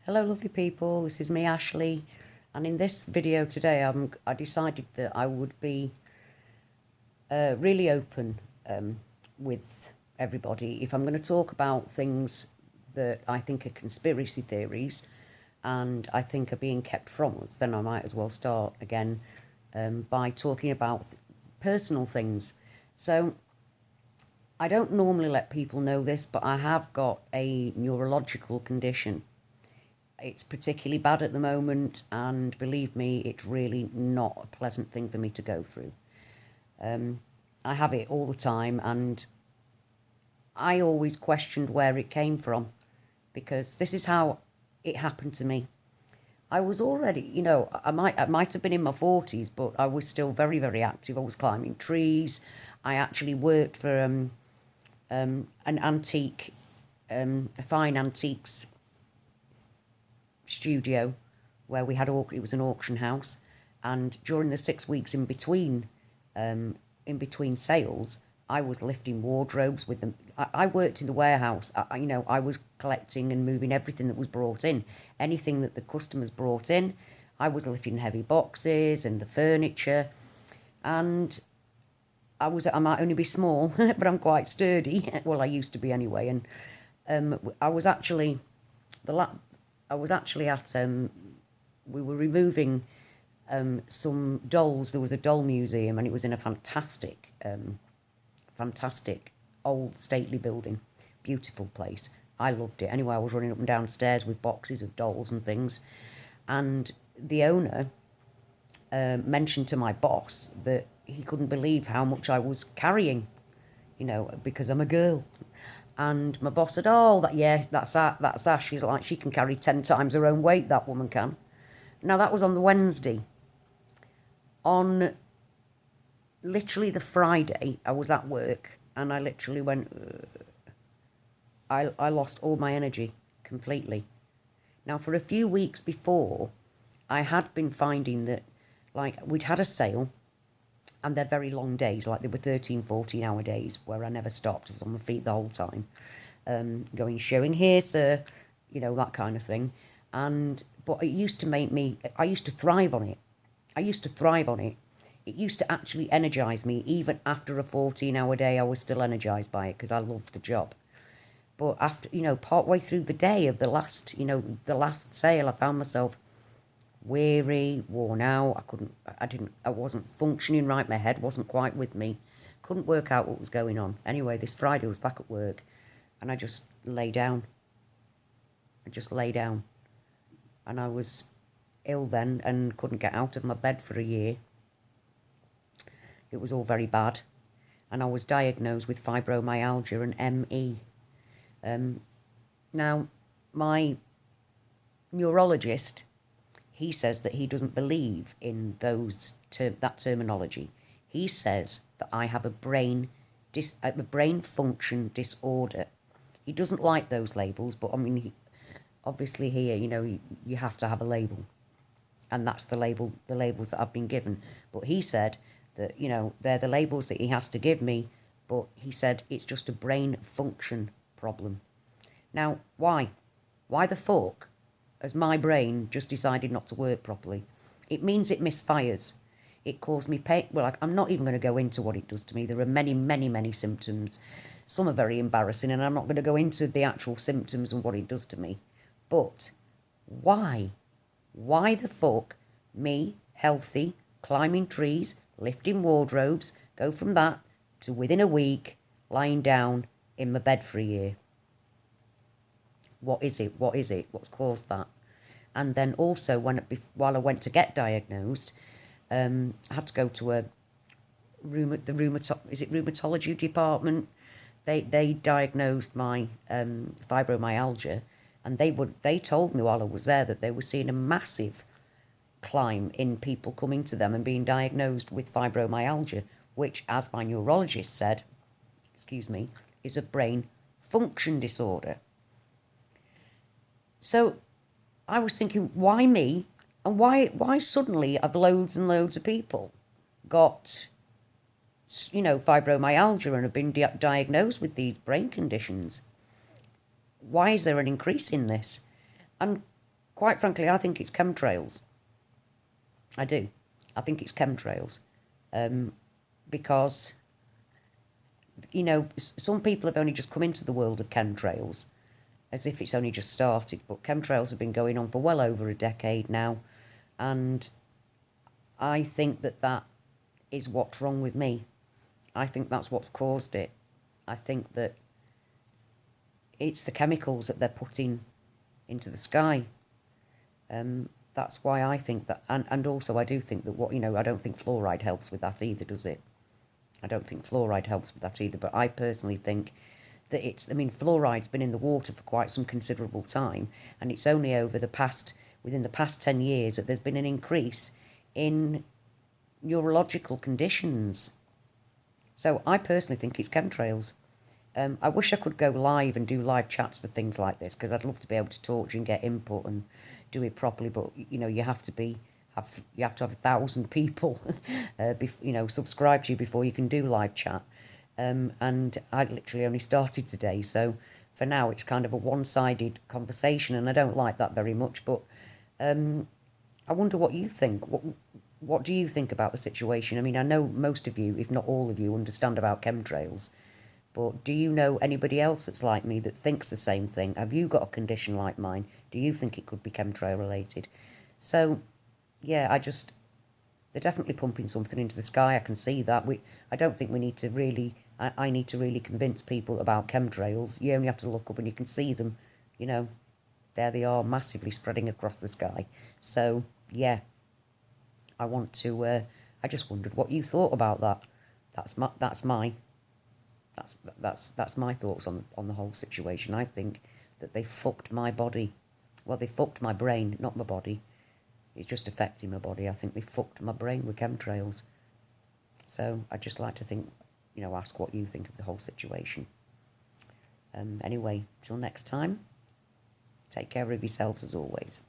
Hello lovely people, this is me Ashley, and in this video today I decided that I would be really open with everybody. If I'm going to talk about things that I think are conspiracy theories and I think are being kept from us, then I might as well start again by talking about personal things. So I don't normally let people know this, but I have got a neurological condition. It's particularly bad at the moment, and believe me, it's really not a pleasant thing for me to go through. I have it all the time, and I always questioned where it came from, because this is how it happened to me. I was already, I might have been in my 40s, but I was still very, very active. I was climbing trees. I actually worked for an antique, a fine antiques studio where we had it was an auction house, and during the 6 weeks in between sales, I was lifting wardrobes with them. I worked in the warehouse. I was collecting and moving everything that was brought in, anything that the customers brought in. I was lifting heavy boxes and the furniture, and I might only be small, but I'm quite sturdy. Well, I used to be anyway, and I was actually at, we were removing some dolls. There was a doll museum, and it was in a fantastic old stately building. Beautiful place. I loved it. Anyway, I was running up and down stairs with boxes of dolls and things. And the owner mentioned to my boss that he couldn't believe how much I was carrying, because I'm a girl. And my boss said, "Oh, that's Ash. She's like, she can carry 10 times her own weight, that woman can." Now, that was on the Wednesday. On literally the Friday, I was at work, and I literally went, I lost all my energy completely. Now, for a few weeks before, I had been finding that, like, we'd had a sale, and they're very long days, like they were 13, 14-hour days where I never stopped. I was on my feet the whole time, going, "Showing here, sir," that kind of thing. But it used to make me, I used to thrive on it. It used to actually energise me. Even after a 14-hour day, I was still energised by it because I loved the job. But after, partway through the day of the last sale, I found myself weary, worn out. I wasn't functioning right. My head wasn't quite with me. Couldn't work out what was going on. Anyway, this Friday I was back at work, and I just lay down. And I was ill then and couldn't get out of my bed for a year. It was all very bad. And I was diagnosed with fibromyalgia and ME. Now, my neurologist, he says that he doesn't believe in that terminology. He says that I have a brain function disorder. He doesn't like those labels, but I mean, obviously here, you have to have a label, and that's the labels that I've been given. But he said that, they're the labels that he has to give me, but he said it's just a brain function problem. Now, why? Why the fuck has my brain just decided not to work properly? It means it misfires. It caused me pain. Well, I'm not even going to go into what it does to me. There are many, many, many symptoms. Some are very embarrassing, and I'm not going to go into the actual symptoms and what it does to me. But why? Why the fuck me, healthy, climbing trees, lifting wardrobes, go from that to within a week lying down in my bed for a year? What is it? What's caused that? And then also, while I went to get diagnosed, I had to go to the rheumatology department. They diagnosed my fibromyalgia, and they told me while I was there that they were seeing a massive climb in people coming to them and being diagnosed with fibromyalgia, which, as my neurologist said, is a brain function disorder. So I was thinking, why me? And why suddenly have loads and loads of people got, fibromyalgia and have been diagnosed with these brain conditions? Why is there an increase in this? And quite frankly, I think it's chemtrails. I do. I think it's chemtrails. Because, you know, some people have only just come into the world of chemtrails, as if it's only just started. But chemtrails have been going on for well over a decade now. And I think that that is what's wrong with me. I think that's what's caused it. I think that it's the chemicals that they're putting into the sky. That's why I think that, and also I do think that I don't think fluoride helps with that either, does it? I don't think fluoride helps with that either, but I personally think that fluoride's been in the water for quite some considerable time, and it's only within the past 10 years that there's been an increase in neurological conditions. So I personally think it's chemtrails. I wish I could go live and do live chats for things like this, because I'd love to be able to talk to you and get input and do it properly. But you have to have 1,000 people, subscribe to you before you can do live chat. And I literally only started today, so for now it's kind of a one-sided conversation, and I don't like that very much. But I wonder what you think. What do you think about the situation? I mean, I know most of you, if not all of you, understand about chemtrails. But do you know anybody else that's like me that thinks the same thing? Have you got a condition like mine? Do you think it could be chemtrail related? So, yeah, they're definitely pumping something into the sky. I can see that. I don't think we need to really, I need to really convince people about chemtrails. You only have to look up and you can see them, there they are, massively spreading across the sky. So, yeah, I just wondered what you thought about that. That's my thoughts on the whole situation. I think that they fucked my body. Well, they fucked my brain, not my body. It's just affecting my body. I think they fucked my brain with chemtrails. So I'd just like to ask what you think of the whole situation. Anyway, till next time, take care of yourselves as always.